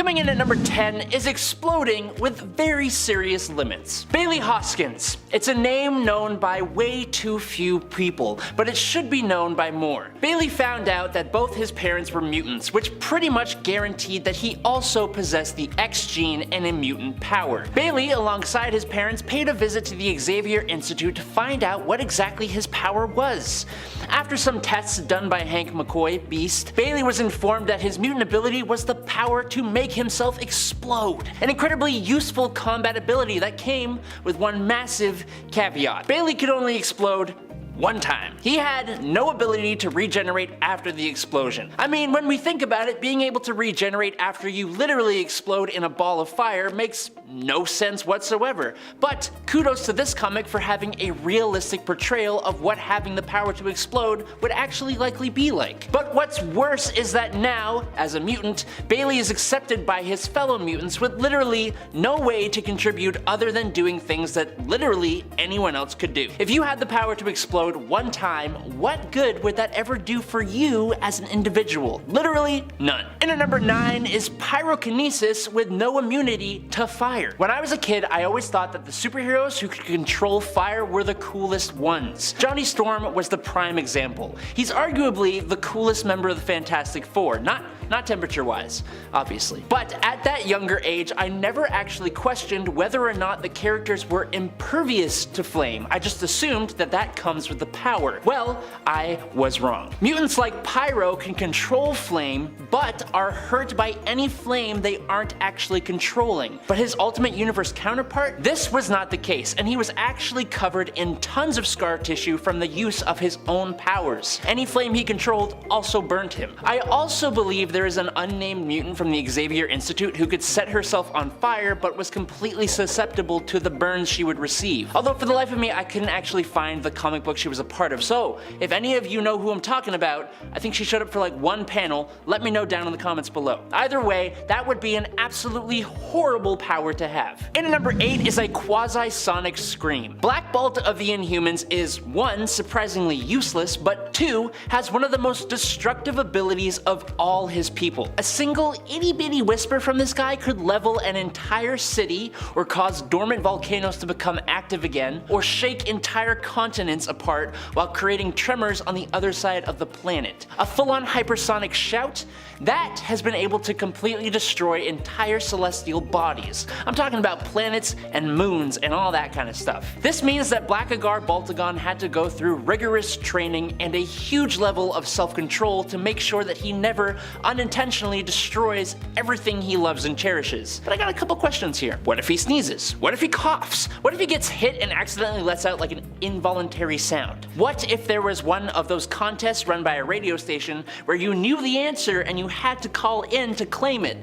Coming in at number 10 is exploding with very serious limits. Bailey Hoskins. It's a name known by way too few people, but it should be known by more. Bailey found out that both his parents were mutants, which pretty much guaranteed that he also possessed the X gene and a mutant power. Bailey, alongside his parents, paid a visit to the Xavier Institute to find out what exactly his power was. After some tests done by Hank McCoy, Beast, Bailey was informed that his mutant ability was the power to make himself explode. An incredibly useful combat ability that came with one massive caveat. Bailey could only explode one time. He had no ability to regenerate after the explosion. I mean, when we think about it, being able to regenerate after you literally explode in a ball of fire makes no sense whatsoever. But kudos to this comic for having a realistic portrayal of what having the power to explode would actually likely be like. But what's worse is that now, as a mutant, Bailey is accepted by his fellow mutants with literally no way to contribute other than doing things that literally anyone else could do. If you had the power to explode one time, what good would that ever do for you as an individual? Literally none. And at number 9 is Pyrokinesis with no immunity to fire. When I was a kid, I always thought that the superheroes who could control fire were the coolest ones. Johnny Storm was the prime example. He's arguably the coolest member of the Fantastic Four, not temperature-wise, obviously. But at that younger age, I never actually questioned whether or not the characters were impervious to flame. I just assumed that that comes with the power. Well, I was wrong. Mutants like Pyro can control flame, but are hurt by any flame they aren't actually controlling. But his Ultimate Universe counterpart, this was not the case, and he was actually covered in tons of scar tissue from the use of his own powers. Any flame he controlled also burned him. I also believe there is an unnamed mutant from the Xavier Institute who could set herself on fire but was completely susceptible to the burns she would receive. Although for the life of me I couldn't actually find the comic book she was a part of, so if any of you know who I'm talking about, I think she showed up for like one panel, let me know down in the comments below. Either way, that would be an absolutely horrible power to have. And at number 8 is a quasi-sonic scream. Black Bolt of the Inhumans is 1, surprisingly useless, but 2, has one of the most destructive abilities of all his people. A single itty bitty whisper from this guy could level an entire city, or cause dormant volcanoes to become active again, or shake entire continents apart while creating tremors on the other side of the planet. A full-on hypersonic shout? That has been able to completely destroy entire celestial bodies. I'm talking about planets and moons and all that kind of stuff. This means that Blackagar Baltagon had to go through rigorous training and a huge level of self-control to make sure that he never unintentionally destroys everything he loves and cherishes. But I got a couple questions here. What if he sneezes? What if he coughs? What if he gets hit and accidentally lets out like an involuntary sound? What if there was one of those contests run by a radio station where you knew the answer and you had to call in to claim it?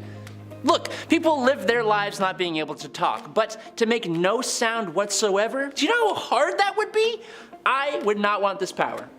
Look, people live their lives not being able to talk, but to make no sound whatsoever? Do you know how hard that would be? I would not want this power.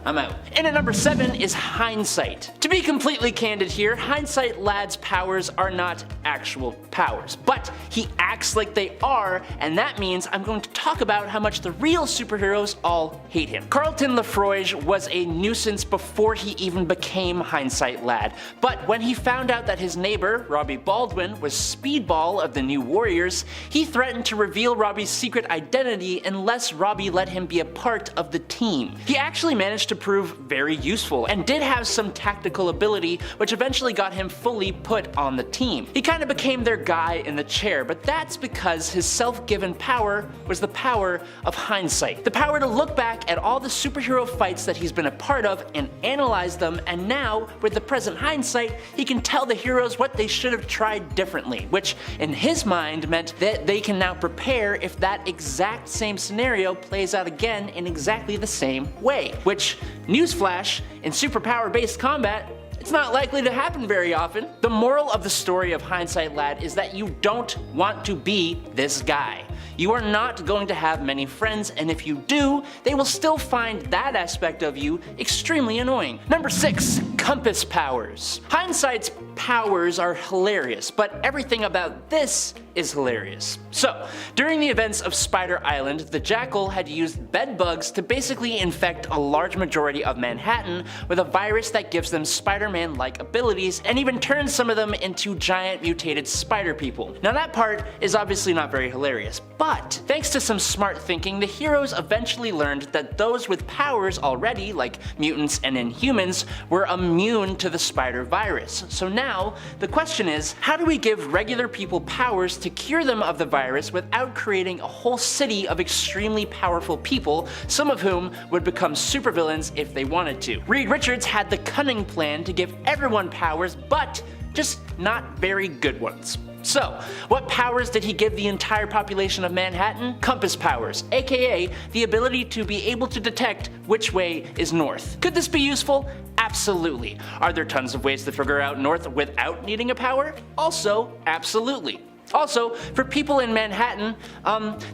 I'm out. And at number 7 is Hindsight. To be completely candid here, Hindsight Lad's powers are not actual powers, but he acts like they are, and that means I'm going to talk about how much the real superheroes all hate him. Carlton Lefroy was a nuisance before he even became Hindsight Lad, but when he found out that his neighbor, Robbie Baldwin, was Speedball of the New Warriors, he threatened to reveal Robbie's secret identity unless Robbie let him be a part of the team. He actually managed to prove very useful and did have some tactical ability, which eventually got him fully put on the team. He kind of became their guy in the chair, but that's because his self-given power was the power of hindsight. The power to look back at all the superhero fights that he's been a part of and analyze them, and now, with the present hindsight, he can tell the heroes what they should have tried differently, which in his mind meant that they can now prepare if that exact same scenario plays out again in exactly the same way. Which, newsflash, in superpower-based combat, it's not likely to happen very often. The moral of the story of Hindsight Lad is that you don't want to be this guy. You are not going to have many friends, and if you do, they will still find that aspect of you extremely annoying. Number 6, Compass Powers. Hindsight's powers are hilarious, but everything about this is hilarious. So, during the events of Spider Island, the Jackal had used bedbugs to basically infect a large majority of Manhattan with a virus that gives them Spider-Man-like abilities and even turns some of them into giant mutated spider people. Now that part is obviously not very hilarious, but thanks to some smart thinking, the heroes eventually learned that those with powers already, like mutants and Inhumans, were immune to the spider virus. So now, the question is, how do we give regular people powers to cure them of the virus without creating a whole city of extremely powerful people, some of whom would become supervillains if they wanted to? Reed Richards had the cunning plan to give everyone powers, but just not very good ones. So, what powers did he give the entire population of Manhattan? Compass powers, aka the ability to be able to detect which way is north. Could this be useful? Absolutely. Are there tons of ways to figure out north without needing a power? Also, absolutely. Also, for people in Manhattan,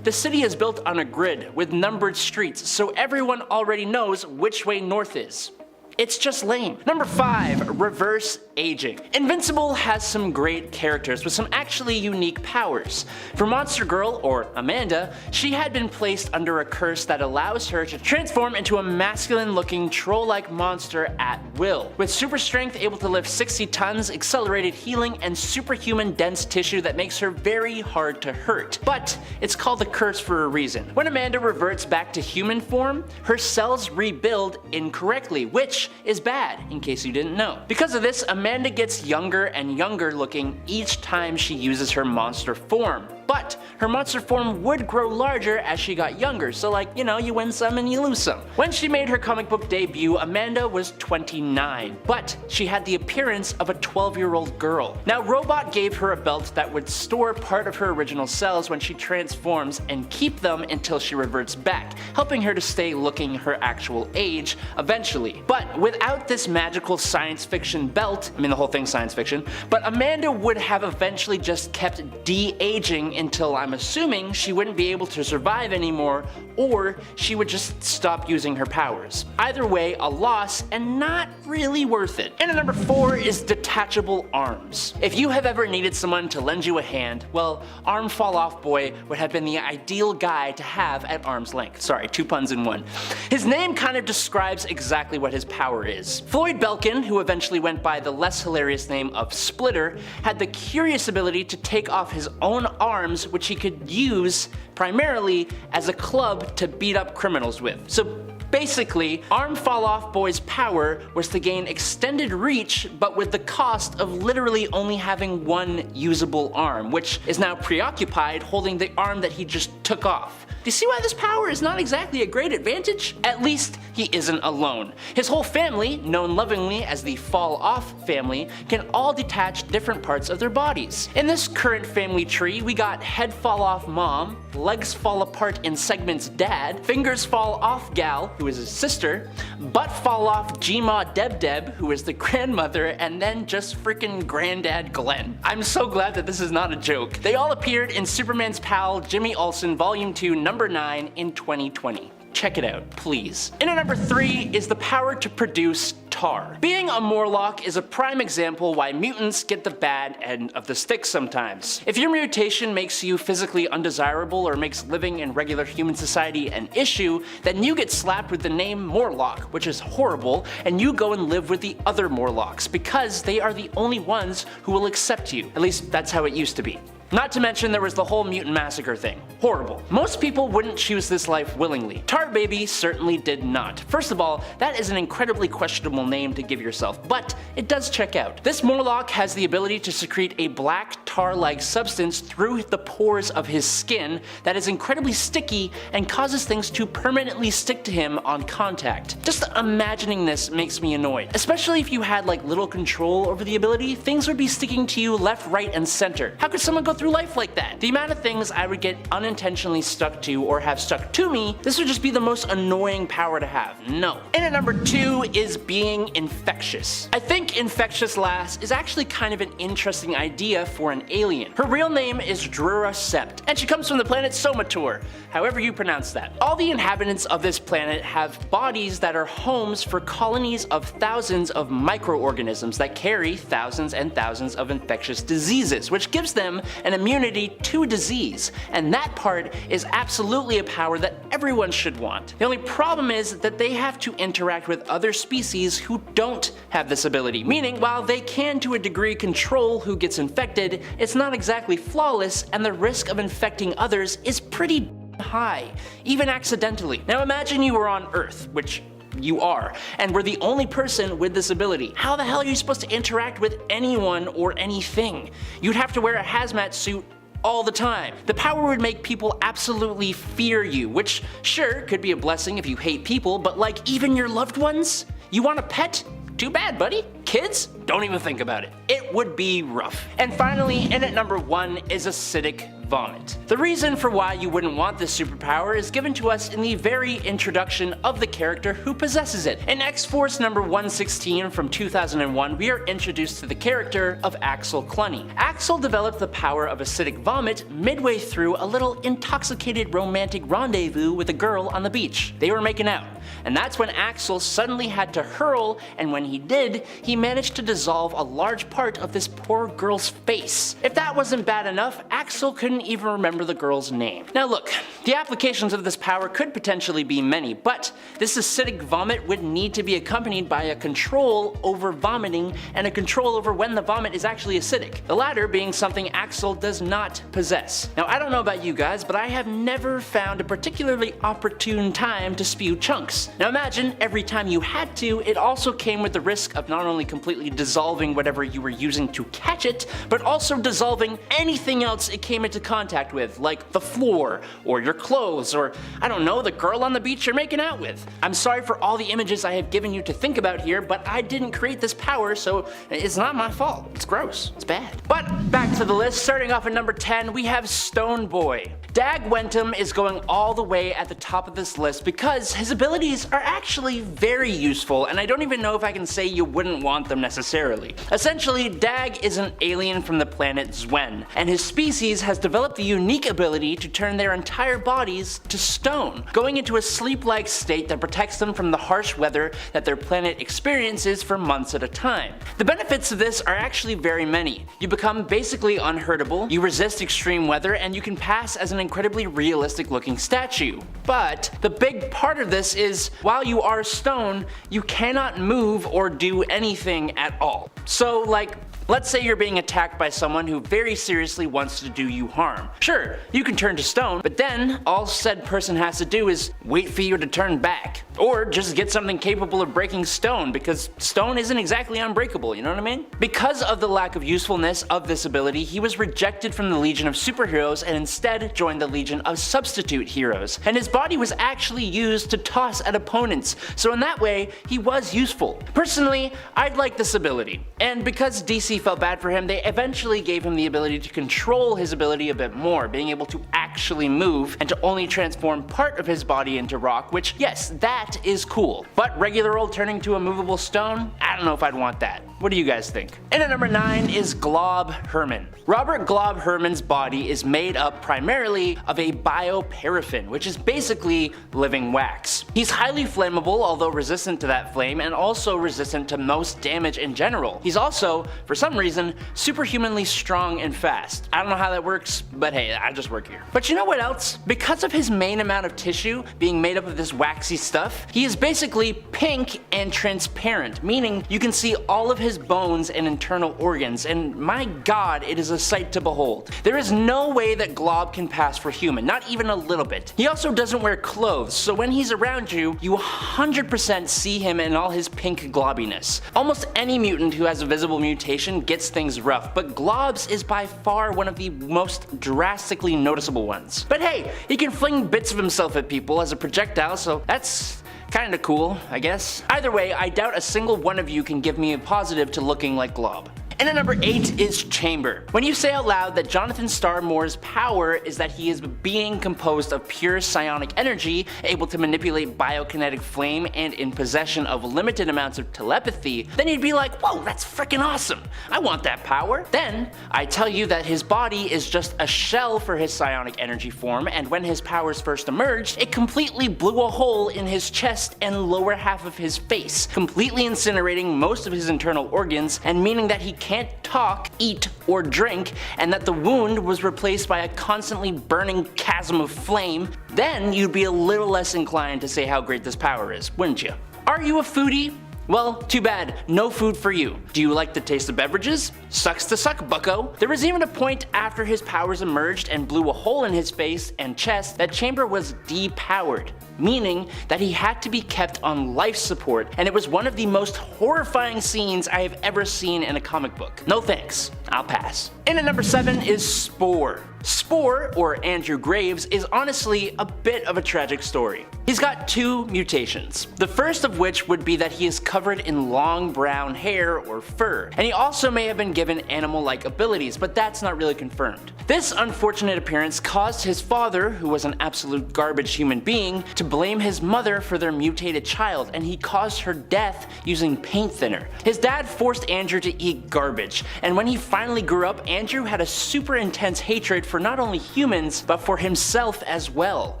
the city is built on a grid with numbered streets, so everyone already knows which way north is. It's just lame. Number 5, reverse aging. Invincible has some great characters with some actually unique powers. For Monster Girl, or Amanda, she had been placed under a curse that allows her to transform into a masculine-looking troll-like monster at will. With super strength, able to lift 60 tons, accelerated healing, and superhuman dense tissue that makes her very hard to hurt. But it's called the curse for a reason. When Amanda reverts back to human form, her cells rebuild incorrectly, which is bad, in case you didn't know. Because of this, Amanda gets younger and younger looking each time she uses her monster form. But her monster form would grow larger as she got younger, so like, you know, you win some and you lose some. When she made her comic book debut, Amanda was 29, but she had the appearance of a 12-year-old girl. Now, Robot gave her a belt that would store part of her original cells when she transforms and keep them until she reverts back, helping her to stay looking her actual age eventually. But without this magical science fiction belt, I mean the whole thing's science fiction, but Amanda would have eventually just kept de-aging until I'm assuming she wouldn't be able to survive anymore, or she would just stop using her powers. Either way, a loss and not really worth it. And number 4 is Detachable Arms. If you have ever needed someone to lend you a hand, well, Arm Fall Off Boy would have been the ideal guy to have at arm's length. Sorry, 2 puns in 1. His name kind of describes exactly what his power is. Floyd Belkin, who eventually went by the less hilarious name of Splitter, had the curious ability to take off his own arms, which he could use primarily as a club to beat up criminals with. So basically, Arm Fall Off Boy's power was to gain extended reach, but with the cost of literally only having one usable arm, which is now preoccupied holding the arm that he just took off. Do you see why this power is not exactly a great advantage? At least he isn't alone. His whole family, known lovingly as the Fall Off family, can all detach different parts of their bodies. In this current family tree, we got head fall off mom, legs fall apart in segments dad, fingers fall off gal, who is his sister, butt fall off Gma Deb Deb, who is the grandmother, and then just freaking granddad Glenn. I'm so glad that this is not a joke. They all appeared in Superman's pal Jimmy Olsen Volume 2 Number 9 in 2020. Check it out, please. And number 3 is the power to produce tar. Being a Morlock is a prime example why mutants get the bad end of the stick sometimes. If your mutation makes you physically undesirable or makes living in regular human society an issue, then you get slapped with the name Morlock, which is horrible, and you go and live with the other Morlocks because they are the only ones who will accept you. At least that's how it used to be. Not to mention there was the whole mutant massacre thing. Horrible. Most people wouldn't choose this life willingly. Tar Baby certainly did not. First of all, that is an incredibly questionable name to give yourself, but it does check out. This Morlock has the ability to secrete a black tar-like substance through the pores of his skin that is incredibly sticky and causes things to permanently stick to him on contact. Just imagining this makes me annoyed. Especially if you had like little control over the ability, things would be sticking to you left, right, and center. How could someone go through life like that? The amount of things I would get unintentionally stuck to or have stuck to me, this would just be the most annoying power to have. No. And at number 2 is being infectious. I think Infectious Lass is actually kind of an interesting idea for an alien. Her real name is Drura Sept, and she comes from the planet Somator, however you pronounce that. All the inhabitants of this planet have bodies that are homes for colonies of thousands of microorganisms that carry thousands and thousands of infectious diseases, which gives them an immunity to disease, and that part is absolutely a power that everyone should want. The only problem is that they have to interact with other species who don't have this ability, meaning while they can to a degree control who gets infected, it's not exactly flawless and the risk of infecting others is pretty high, even accidentally. Now imagine you were on Earth, which you are, and were the only person with this ability. How the hell are you supposed to interact with anyone or anything? You'd have to wear a hazmat suit all the time. The power would make people absolutely fear you, which sure could be a blessing if you hate people, but like even your loved ones? You want a pet? Too bad, buddy. Kids? Don't even think about it. It would be rough. And finally, in at number 1 is acidic vomit. The reason for why you wouldn't want this superpower is given to us in the very introduction of the character who possesses it. In X-Force number 116 from 2001, we are introduced to the character of Axel Clunny. Axel developed the power of acidic vomit midway through a little intoxicated romantic rendezvous with a girl on the beach. They were making out, and that's when Axel suddenly had to hurl, and when he did, he managed to dissolve a large part of this poor girl's face. If that wasn't bad enough, Axel couldn't even remember the girl's name. Now look, the applications of this power could potentially be many, but this acidic vomit would need to be accompanied by a control over vomiting and a control over when the vomit is actually acidic, the latter being something Axel does not possess. Now I don't know about you guys, but I have never found a particularly opportune time to spew chunks. Now imagine every time you had to, it also came with the risk of not only completely dissolving whatever you were using to catch it, but also dissolving anything else it came into contact with, like the floor, or your clothes, or I don't know, the girl on the beach you're making out with. I'm sorry for all the images I have given you to think about here, but I didn't create this power, so it's not my fault. It's gross. It's bad. But back to the list, starting off at number 10, we have Stone Boy. Dag Wentham is going all the way at the top of this list because his abilities are actually very useful, and I don't even know if I can say you wouldn't want them necessarily. Essentially, Dag is an alien from the planet Zwen, and his species has developed the unique ability to turn their entire bodies to stone, going into a sleep-like state that protects them from the harsh weather that their planet experiences for months at a time. The benefits of this are actually very many. You become basically unhurtable, you resist extreme weather, and you can pass as an incredibly realistic looking statue. But the big part of this is, while you are stone, you cannot move or do anything at all. So like, let's say you're being attacked by someone who very seriously wants to do you harm. Sure, you can turn to stone, but then all said person has to do is wait for you to turn back. Or just get something capable of breaking stone, because stone isn't exactly unbreakable, you know what I mean? Because of the lack of usefulness of this ability, he was rejected from the Legion of Superheroes and instead joined the Legion of Substitute Heroes. And his body was actually used to toss at opponents, so in that way, he was useful. Personally, I'd like this ability. And because DC felt bad for him, they eventually gave him the ability to control his ability a bit more, being able to actually move and to only transform part of his body into rock, which yes, that is cool. But regular old turning to a movable stone? I don't know if I'd want that. What do you guys think? And at number 9 is Glob Herman. Robert Glob Herman's body is made up primarily of a bioparaffin, which is basically living wax. He's highly flammable, although resistant to that flame, and also resistant to most damage in general. He's also, for some reason, superhumanly strong and fast. I don't know how that works, but hey, I just work here. But you know what else? Because of his main amount of tissue being made up of this waxy stuff, he is basically pink and transparent, meaning you can see all of his bones and internal organs, and my god, it is a sight to behold. There is no way that Glob can pass for human, not even a little bit. He also doesn't wear clothes, so when he's around you, you 100% see him in all his pink globbiness. Almost any mutant who has a visible mutation gets things rough, but Glob's is by far one of the most drastically noticeable ones. But hey, he can fling bits of himself at people as a projectile, so that's kinda cool, I guess. Either way, I doubt a single one of you can give me a positive to looking like Glob. And at number 8 is Chamber. When you say out loud that Jonathan Star-Moore's power is that he is a being composed of pure psionic energy, able to manipulate biokinetic flame and in possession of limited amounts of telepathy, then you'd be like, whoa, that's freaking awesome. I want that power. Then I tell you that his body is just a shell for his psionic energy form, and when his powers first emerged, it completely blew a hole in his chest and lower half of his face, completely incinerating most of his internal organs and meaning that he can't talk, eat, or drink, and that the wound was replaced by a constantly burning chasm of flame. Then you'd be a little less inclined to say how great this power is, wouldn't you? Are you a foodie? Well, too bad, no food for you. Do you like the taste of beverages? Sucks to suck, bucko. There was even a point after his powers emerged and blew a hole in his face and chest that Chamber was depowered, meaning that he had to be kept on life support, and it was one of the most horrifying scenes I have ever seen in a comic book. No thanks, I'll pass. In at number 7 is Spore. Spore, or Andrew Graves, is honestly a bit of a tragic story. He's got 2 mutations, the first of which would be that he is covered in long brown hair or fur, and he also may have been given animal-like abilities, but that's not really confirmed. This unfortunate appearance caused his father, who was an absolute garbage human being, to blame his mother for their mutated child, and he caused her death using paint thinner. His dad forced Andrew to eat garbage, and when he finally grew up, Andrew had a super intense hatred for not only humans, but for himself as well.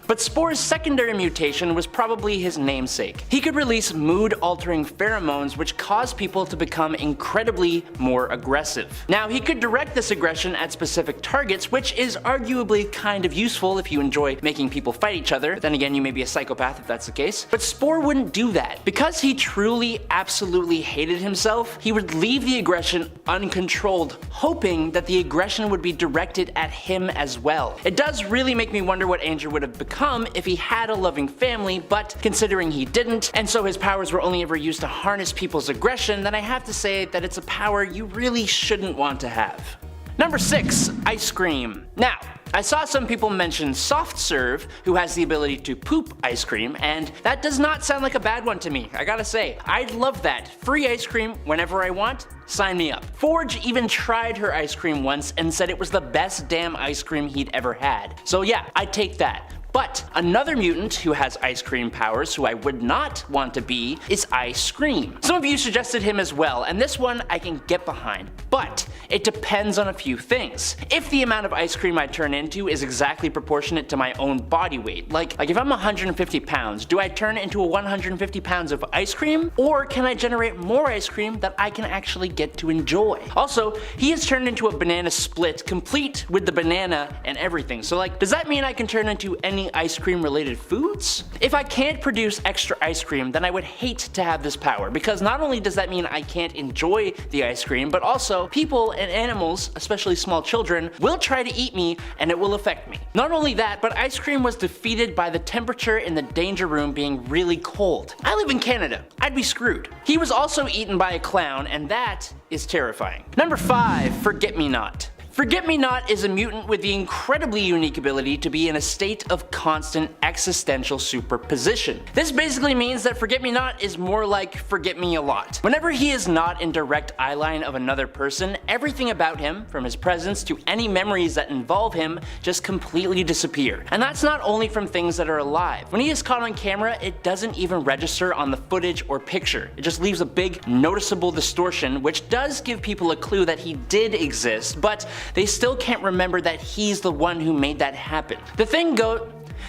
But Spore's secondary mutation was probably his namesake. He could release mood-altering pheromones which caused people to become incredibly more aggressive. Now, he could direct this aggression at specific targets, which is arguably kind of useful if you enjoy making people fight each other. Then again, you may be a psychopath if that's the case. But Spore wouldn't do that. Because he truly, absolutely hated himself, he would leave the aggression uncontrolled, hoping that the aggression would be directed at him as well. It does really make me wonder what Andrew would have become if he had a loving family, but considering he didn't, and so his powers were only ever used to harness people's aggression, then I have to say that it's a power you really shouldn't want to have. Number 6, ice cream. Now, I saw some people mention Soft Serve, who has the ability to poop ice cream, and that does not sound like a bad one to me, I gotta say. I'd love that. Free ice cream whenever I want, sign me up. Forge even tried her ice cream once and said it was the best damn ice cream he'd ever had. So yeah, I'd take that. But another mutant who has ice cream powers who I would not want to be is Ice Cream. Some of you suggested him as well, and this one I can get behind, but it depends on a few things. If the amount of ice cream I turn into is exactly proportionate to my own body weight, like if I'm 150 pounds, do I turn into a 150 pounds of ice cream? Or can I generate more ice cream that I can actually get to enjoy? Also, he has turned into a banana split, complete with the banana and everything, so like, does that mean I can turn into any ice cream related foods? If I can't produce extra ice cream, then I would hate to have this power, because not only does that mean I can't enjoy the ice cream, but also people and animals, especially small children, will try to eat me and it will affect me. Not only that, but ice cream was defeated by the temperature in the danger room being really cold. I live in Canada, I'd be screwed. He was also eaten by a clown, and that is terrifying. Number 5, Forget-Me-Not. Forget-Me-Not is a mutant with the incredibly unique ability to be in a state of constant existential superposition. This basically means that Forget-Me-Not is more like Forget-Me-A-Lot. Whenever he is not in direct eyeline of another person, everything about him, from his presence to any memories that involve him, just completely disappear. And that's not only from things that are alive. When he is caught on camera, it doesn't even register on the footage or picture. It just leaves a big, noticeable distortion, which does give people a clue that he did exist, but they still can't remember that he's the one who made that happen.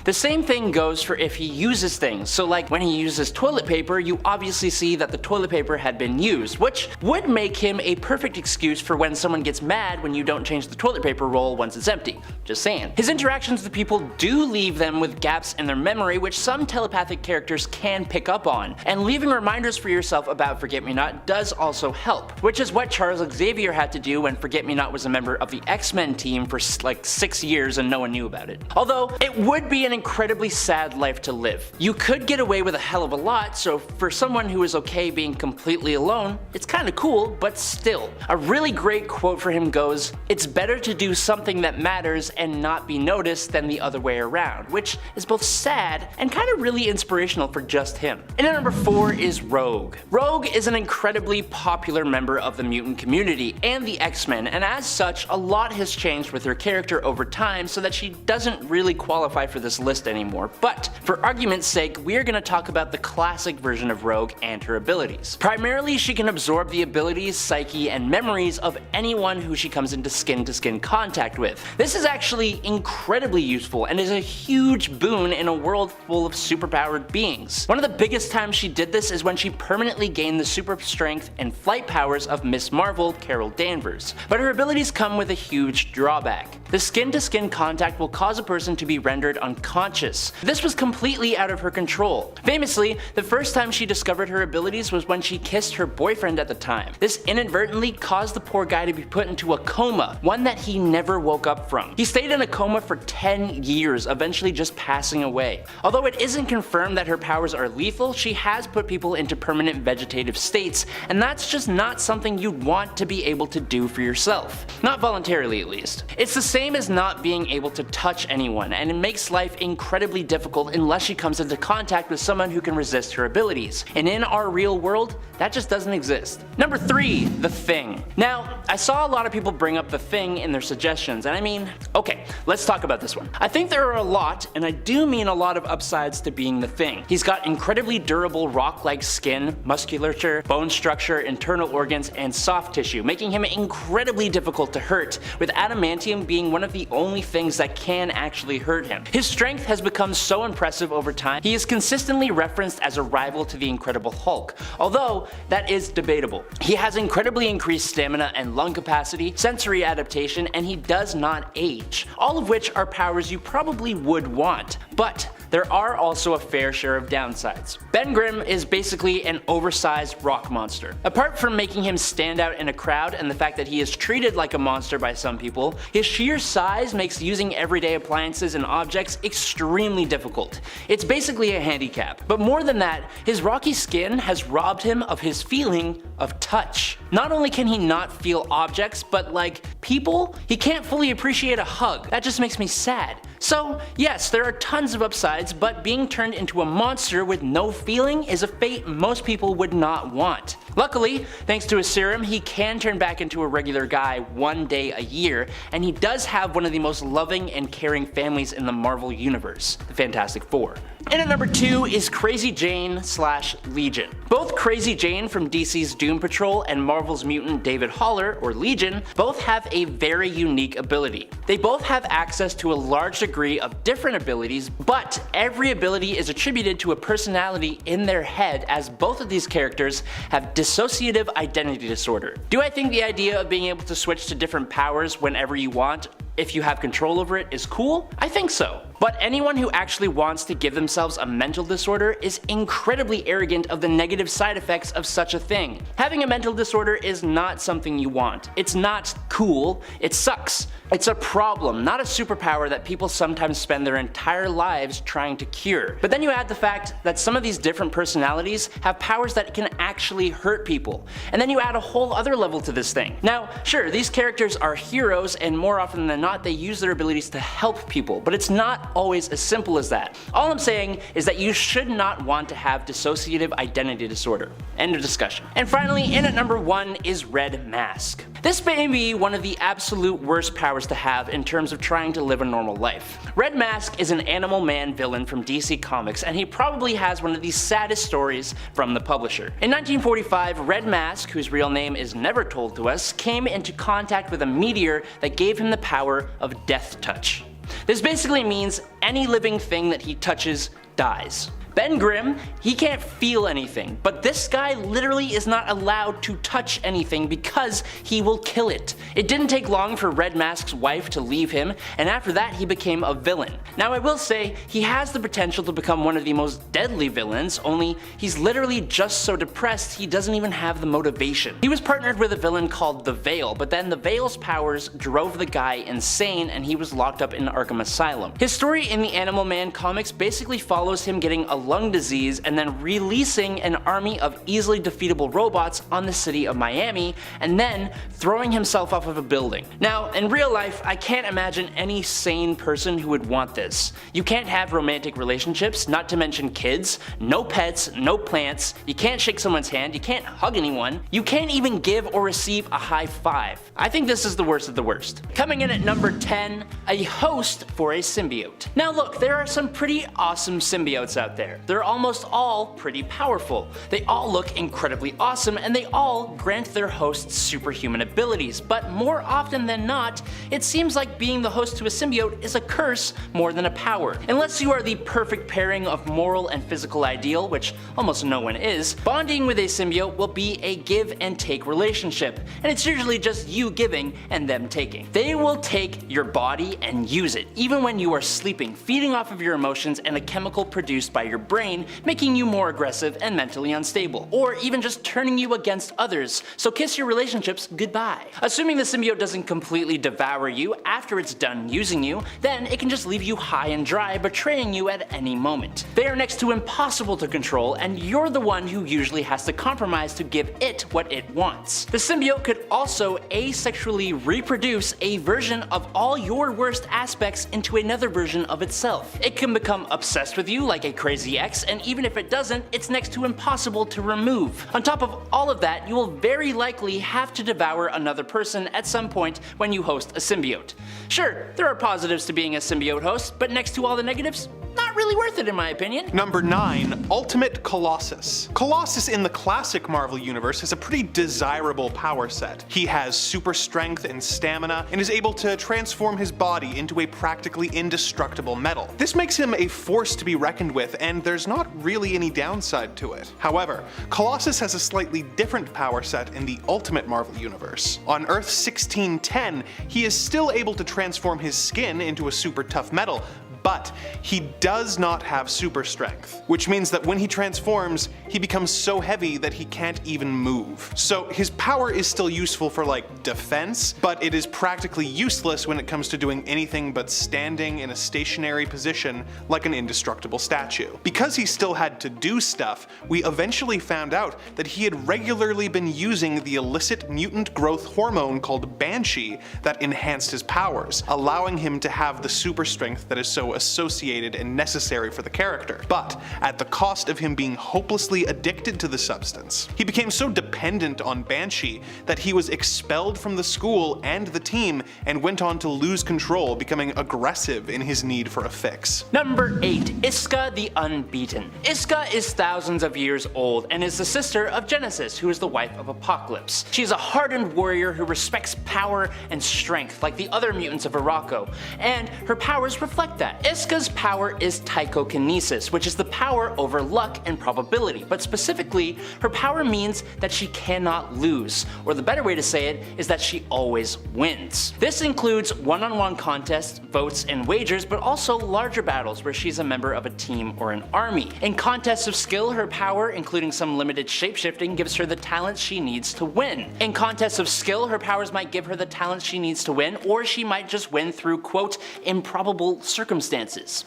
The same thing goes for if he uses things. So like when he uses toilet paper, you obviously see that the toilet paper had been used, which would make him a perfect excuse for when someone gets mad when you don't change the toilet paper roll once it's empty. Just saying. His interactions with people do leave them with gaps in their memory, which some telepathic characters can pick up on. And leaving reminders for yourself about Forget-Me-Not does also help, which is what Charles Xavier had to do when Forget-Me-Not was a member of the X-Men team for like 6 years and no one knew about it. Although it would be an an incredibly sad life to live. You could get away with a hell of a lot, so for someone who is okay being completely alone, it's kinda cool, but still. A really great quote for him goes, "It's better to do something that matters and not be noticed than the other way around," which is both sad and kinda really inspirational for just him. And at number 4 is Rogue. Rogue is an incredibly popular member of the mutant community and the X-Men, and as such, a lot has changed with her character over time so that she doesn't really qualify for this list anymore. But for argument's sake, we are going to talk about the classic version of Rogue and her abilities. Primarily, she can absorb the abilities, psyche, and memories of anyone who she comes into skin-to-skin contact with. This is actually incredibly useful and is a huge boon in a world full of superpowered beings. One of the biggest times she did this is when she permanently gained the super strength and flight powers of Miss Marvel, Carol Danvers. But her abilities come with a huge drawback. The skin-to-skin contact will cause a person to be rendered unconscious. This was completely out of her control. Famously, the first time she discovered her abilities was when she kissed her boyfriend at the time. This inadvertently caused the poor guy to be put into a coma, one that he never woke up from. He stayed in a coma for 10 years, eventually just passing away. Although it isn't confirmed that her powers are lethal, she has put people into permanent vegetative states, and that's just not something you'd want to be able to do for yourself. Not voluntarily, at least. It's the same as not being able to touch anyone, and it makes life incredibly difficult unless she comes into contact with someone who can resist her abilities. And in our real world, that just doesn't exist. Number 3, The Thing. Now, I saw a lot of people bring up The Thing in their suggestions, and I mean, okay, let's talk about this one. I think there are a lot, and I do mean a lot of upsides to being The Thing. He's got incredibly durable rock-like skin, musculature, bone structure, internal organs, and soft tissue, making him incredibly difficult to hurt, with adamantium being one of the only things that can actually hurt him. His strength has become so impressive over time. He is consistently referenced as a rival to the Incredible Hulk, although that is debatable. He has incredibly increased stamina and lung capacity, sensory adaptation, and he does not age, all of which are powers you probably would want. But there are also a fair share of downsides. Ben Grimm is basically an oversized rock monster. Apart from making him stand out in a crowd and the fact that he is treated like a monster by some people, his sheer size makes using everyday appliances and objects extremely difficult. It's basically a handicap. But more than that, his rocky skin has robbed him of his feeling of touch. Not only can he not feel objects, but like people, he can't fully appreciate a hug. That just makes me sad. So yes, there are tons of upsides, but being turned into a monster with no feeling is a fate most people would not want. Luckily, thanks to his serum, he can turn back into a regular guy one day a year, and he does have one of the most loving and caring families in the Marvel Universe, the Fantastic Four. And at number 2 is Crazy Jane / Legion. Both Crazy Jane from DC's Doom Patrol and Marvel's mutant David Haller, or Legion, both have a very unique ability. They both have access to a large degree of different abilities, but every ability is attributed to a personality in their head, as both of these characters have dissociative identity disorder. Do I think the idea of being able to switch to different powers whenever you want, if you have control over it, is cool? I think so. But anyone who actually wants to give themselves a mental disorder is incredibly arrogant of the negative side effects of such a thing. Having a mental disorder is not something you want. It's not cool, it sucks. It's a problem, not a superpower that people sometimes spend their entire lives trying to cure. But then you add the fact that some of these different personalities have powers that can actually hurt people. And then you add a whole other level to this thing. Now, sure, these characters are heroes, and more often than not, they use their abilities to help people, but it's not always as simple as that. All I'm saying is that you should not want to have dissociative identity disorder. End of discussion. And finally, in at number 1 is Red Mask. This may be one of the absolute worst powers to have in terms of trying to live a normal life. Red Mask is an Animal Man villain from DC Comics, and he probably has one of the saddest stories from the publisher. In 1945, Red Mask, whose real name is never told to us, came into contact with a meteor that gave him the power of Death Touch. This basically means any living thing that he touches dies. Ben Grimm, he can't feel anything, but this guy literally is not allowed to touch anything because he will kill it. It didn't take long for Red Mask's wife to leave him, and after that he became a villain. Now I will say, he has the potential to become one of the most deadly villains, only he's literally just so depressed he doesn't even have the motivation. He was partnered with a villain called the Veil, but then the Veil's powers drove the guy insane and he was locked up in Arkham Asylum. His story in the Animal Man comics basically follows him getting a lung disease and then releasing an army of easily defeatable robots on the city of Miami and then throwing himself off of a building. Now, in real life, I can't imagine any sane person who would want this. You can't have romantic relationships, not to mention kids, no pets, no plants, you can't shake someone's hand, you can't hug anyone, you can't even give or receive a high five. I think this is the worst of the worst. Coming in at number 10, a host for a symbiote. Now look, there are some pretty awesome symbiotes out there. They're almost all pretty powerful. They all look incredibly awesome and they all grant their hosts superhuman abilities, but more often than not, it seems like being the host to a symbiote is a curse more than a power. Unless you are the perfect pairing of moral and physical ideal, which almost no one is, bonding with a symbiote will be a give and take relationship, and it's usually just you giving and them taking. They will take your body and use it, even when you are sleeping, feeding off of your emotions and a chemical produced by your brain, making you more aggressive and mentally unstable, or even just turning you against others, so kiss your relationships goodbye. Assuming the symbiote doesn't completely devour you after it's done using you, then it can just leave you high and dry, betraying you at any moment. They are next to impossible to control, and you're the one who usually has to compromise to give it what it wants. The symbiote could also asexually reproduce a version of all your worst aspects into another version of itself. It can become obsessed with you like a crazy ex, and even if it doesn't, it's next to impossible to remove. On top of all of that, you will very likely have to devour another person at some point when you host a symbiote. Sure, there are positives to being a symbiote host, but next to all the negatives, not really worth it in my opinion. Number 9. Ultimate Colossus. Colossus in the classic Marvel universe has a pretty desirable power set. He has super strength and stamina, and is able to transform his body into a practically indestructible metal. This makes him a force to be reckoned with, and there's not really any downside to it. However, Colossus has a slightly different power set in the Ultimate Marvel universe. On Earth 1610, he is still able to transform his skin into a super tough metal, but he does not have super strength, which means that when he transforms, he becomes so heavy that he can't even move. So his power is still useful for like defense, but it is practically useless when it comes to doing anything but standing in a stationary position like an indestructible statue. Because he still had to do stuff, we eventually found out that he had regularly been using the illicit mutant growth hormone called Banshee that enhanced his powers, allowing him to have the super strength that is so associated and necessary for the character, but at the cost of him being hopelessly addicted to the substance. He became so dependent on Banshee that he was expelled from the school and the team and went on to lose control, becoming aggressive in his need for a fix. Number 8. Iska the Unbeaten. Iska is thousands of years old and is the sister of Genesis, who is the wife of Apocalypse. She is a hardened warrior who respects power and strength like the other mutants of Arakko, and her powers reflect that. Iska's power is Pyrokinesis, which is the power over luck and probability, but specifically, her power means that she cannot lose, or the better way to say it is that she always wins. This includes one-on-one contests, votes, and wagers, but also larger battles where she's a member of a team or an army. In contests of skill, her power, including some limited shapeshifting, gives her the talents she needs to win. In contests of skill, her powers might give her the talents she needs to win, or she might just win through, quote, improbable circumstances.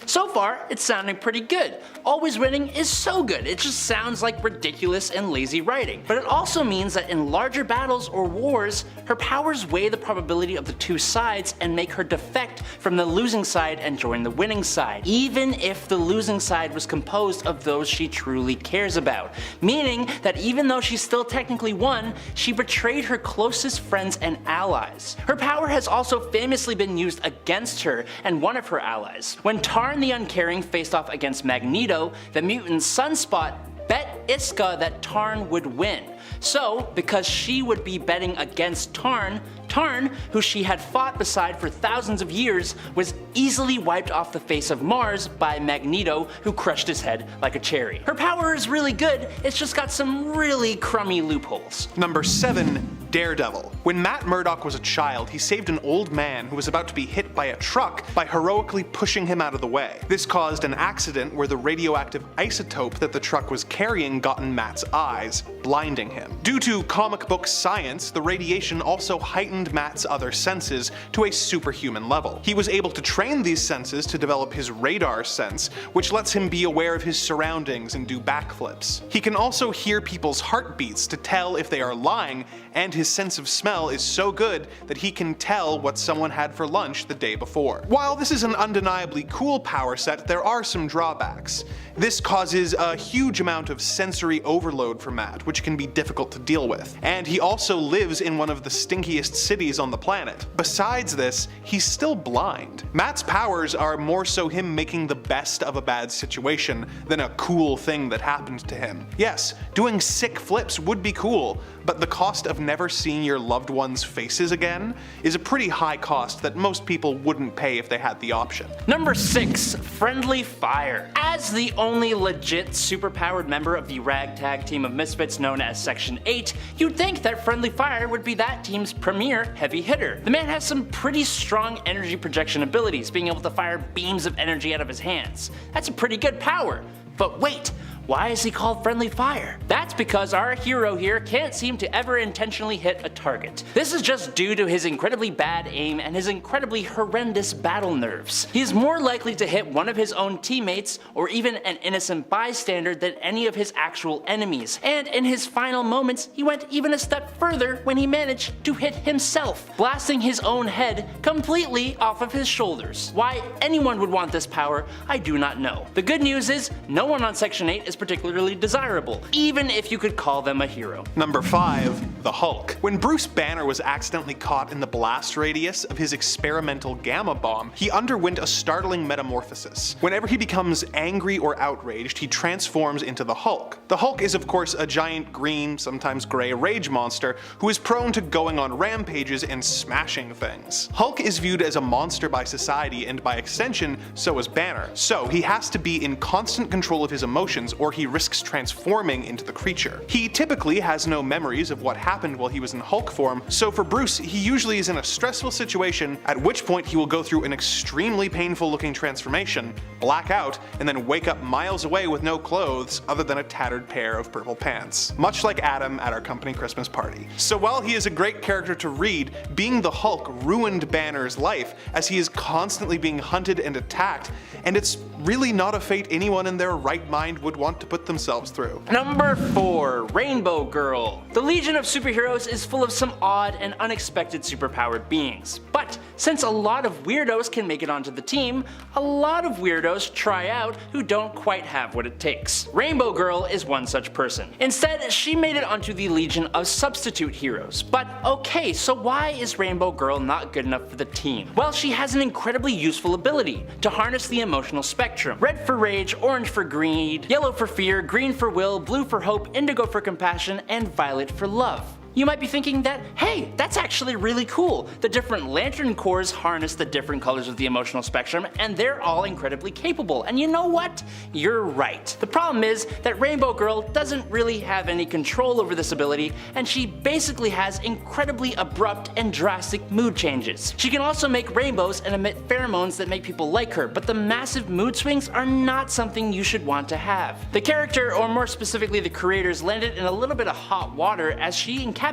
So far, it's sounding pretty good. Always winning is so good, it just sounds like ridiculous and lazy writing. But it also means that in larger battles or wars, her powers weigh the probability of the two sides and make her defect from the losing side and join the winning side, even if the losing side was composed of those she truly cares about. Meaning that even though she still technically won, she betrayed her closest friends and allies. Her power has also famously been used against her and one of her allies. When Tarn the Uncaring faced off against Magneto, the mutant Sunspot bet Iska that Tarn would win. So, because she would be betting against Tarn Tarn, who she had fought beside for thousands of years, was easily wiped off the face of Mars by Magneto, who crushed his head like a cherry. Her power is really good, it's just got some really crummy loopholes. Number 7. Daredevil. When Matt Murdock was a child, he saved an old man who was about to be hit by a truck by heroically pushing him out of the way. This caused an accident where the radioactive isotope that the truck was carrying got in Matt's eyes, blinding him. Due to comic book science, the radiation also heightened Matt's other senses to a superhuman level. He was able to train these senses to develop his radar sense, which lets him be aware of his surroundings and do backflips. He can also hear people's heartbeats to tell if they are lying, and his sense of smell is so good that he can tell what someone had for lunch the day before. While this is an undeniably cool power set, there are some drawbacks. This causes a huge amount of sensory overload for Matt, which can be difficult to deal with. And he also lives in one of the stinkiest cities on the planet. Besides this, he's still blind. Matt's powers are more so him making the best of a bad situation than a cool thing that happened to him. Yes, doing sick flips would be cool, but the cost of never seeing your loved one's faces again is a pretty high cost that most people wouldn't pay if they had the option. Number 6. Friendly Fire. As the only legit superpowered member of the ragtag team of misfits known as Section 8, you'd think that Friendly Fire would be that team's premier heavy hitter. The man has some pretty strong energy projection abilities, being able to fire beams of energy out of his hands. That's a pretty good power. But wait, why is he called Friendly Fire? That's because our hero here can't seem to ever intentionally hit a target. This is just due to his incredibly bad aim and his incredibly horrendous battle nerves. He's more likely to hit one of his own teammates or even an innocent bystander than any of his actual enemies. And in his final moments, he went even a step further when he managed to hit himself, blasting his own head completely off of his shoulders. Why anyone would want this power, I do not know. The good news is, no one on Section 8 is particularly desirable, even if you could call them a hero. Number 5. The Hulk. When Bruce Banner was accidentally caught in the blast radius of his experimental gamma bomb, he underwent a startling metamorphosis. Whenever he becomes angry or outraged, he transforms into the Hulk. The Hulk is of course a giant green, sometimes gray rage monster who is prone to going on rampages and smashing things. Hulk is viewed as a monster by society, and by extension, so is Banner. So he has to be in constant control of his emotions, or he risks transforming into the creature. He typically has no memories of what happened while he was in Hulk form, so for Bruce, he usually is in a stressful situation, at which point he will go through an extremely painful looking transformation, black out, and then wake up miles away with no clothes other than a tattered pair of purple pants. Much like Adam at our company Christmas party. So while he is a great character to read, being the Hulk ruined Banner's life, as he is constantly being hunted and attacked, and it's really not a fate anyone in their right mind would want to put themselves through. Number 4. Rainbow Girl. The Legion of Superheroes is full of some odd and unexpected superpowered beings, but since a lot of weirdos can make it onto the team, a lot of weirdos try out who don't quite have what it takes. Rainbow Girl is one such person. Instead, she made it onto the Legion of Substitute Heroes. But okay, so why is Rainbow Girl not good enough for the team? Well, she has an incredibly useful ability to harness the emotional spectrum. Red for rage, orange for greed, yellow for fear, green for will, blue for hope, indigo for compassion, and violet for love. You might be thinking that, hey, that's actually really cool. The different lantern cores harness the different colors of the emotional spectrum, and they're all incredibly capable. And you know what? You're right. The problem is that Rainbow Girl doesn't really have any control over this ability, and she basically has incredibly abrupt and drastic mood changes. She can also make rainbows and emit pheromones that make people like her, but the massive mood swings are not something you should want to have. The character, or more specifically the creators, landed in a little bit of hot water as she encapsulates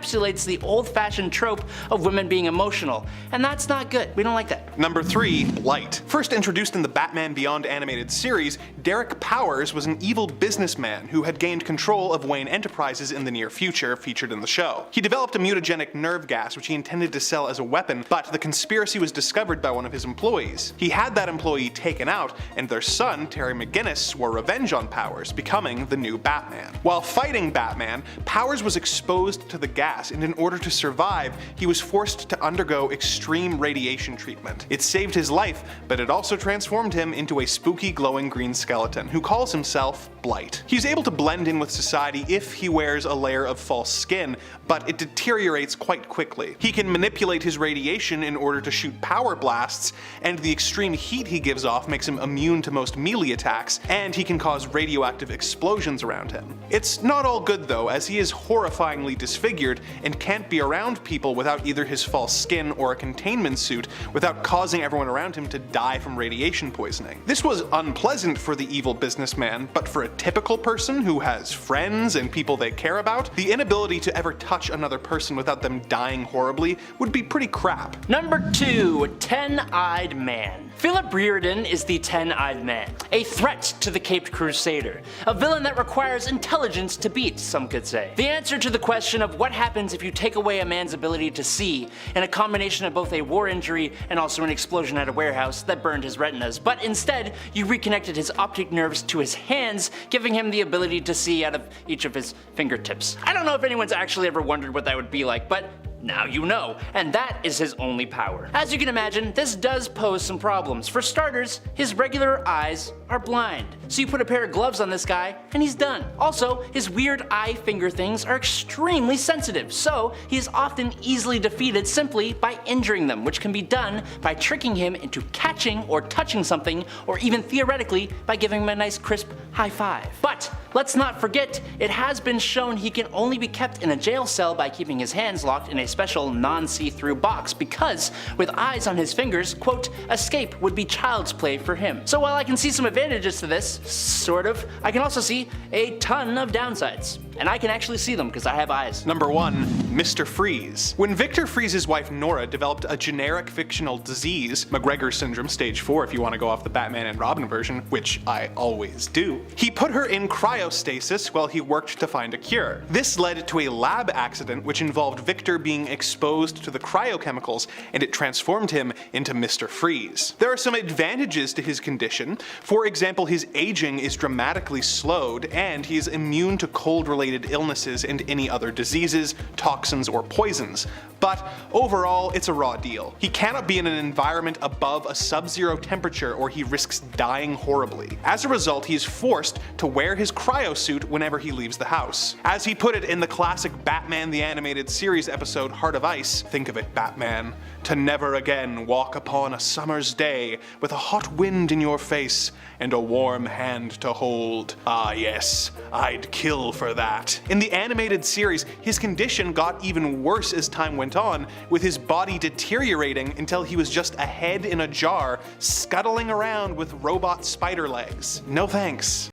the old-fashioned trope of women being emotional, and that's not good. We don't like that. Number 3. Blight. First introduced in the Batman Beyond animated series, Derek Powers was an evil businessman who had gained control of Wayne Enterprises in the near future, featured in the show. He developed a mutagenic nerve gas which he intended to sell as a weapon, but the conspiracy was discovered by one of his employees. He had that employee taken out, and their son, Terry McGinnis, swore revenge on Powers, becoming the new Batman. While fighting Batman, Powers was exposed to the gas, and in order to survive, he was forced to undergo extreme radiation treatment. It saved his life, but it also transformed him into a spooky glowing green skeleton who calls himself blight. He's able to blend in with society if he wears a layer of false skin, but it deteriorates quite quickly. He can manipulate his radiation in order to shoot power blasts, and the extreme heat he gives off makes him immune to most melee attacks, and he can cause radioactive explosions around him. It's not all good though, as he is horrifyingly disfigured and can't be around people without either his false skin or a containment suit without causing everyone around him to die from radiation poisoning. This was unpleasant for the evil businessman, but for a typical person who has friends and people they care about, the inability to ever touch another person without them dying horribly would be pretty crap. Number 2. Ten-Eyed Man. Philip Reardon is the Ten-Eyed Man, a threat to the Caped Crusader, a villain that requires intelligence to beat, some could say. The answer to the question of what happens if you take away a man's ability to see, in a combination of both a war injury and also an explosion at a warehouse that burned his retinas, but instead you reconnected his optic nerves to his hands, giving him the ability to see out of each of his fingertips. I don't know if anyone's actually ever wondered what that would be like, but now you know, and that is his only power. As you can imagine, this does pose some problems. For starters, his regular eyes are blind. So you put a pair of gloves on this guy, and he's done. Also, his weird eye finger things are extremely sensitive, so he is often easily defeated simply by injuring them, which can be done by tricking him into catching or touching something, or even theoretically by giving him a nice crisp high five. But let's not forget, it has been shown he can only be kept in a jail cell by keeping his hands locked in a special non-see-through box, because with eyes on his fingers, quote, escape would be child's play for him. So while I can see some advantages to this, sort of, I can also see a ton of downsides. And I can actually see them because I have eyes. Number 1. Mr. Freeze. When Victor Freeze's wife Nora developed a generic fictional disease, McGregor syndrome stage 4 if you want to go off the Batman and Robin version, which I always do, he put her in cryostasis while he worked to find a cure. This led to a lab accident which involved Victor being exposed to the cryochemicals, and it transformed him into Mr. Freeze. There are some advantages to his condition. For example, his aging is dramatically slowed, and he is immune to cold-related illnesses and any other diseases, toxins, or poisons. But overall, it's a raw deal. He cannot be in an environment above a sub-zero temperature or he risks dying horribly. As a result, he is forced to wear his cryosuit whenever he leaves the house. As he put it in the classic Batman the Animated Series episode Heart of Ice, think of it, Batman, to never again walk upon a summer's day with a hot wind in your face and a warm hand to hold. Ah yes, I'd kill for that. In the animated series, his condition got even worse as time went on, with his body deteriorating until he was just a head in a jar, scuttling around with robot spider legs. No thanks.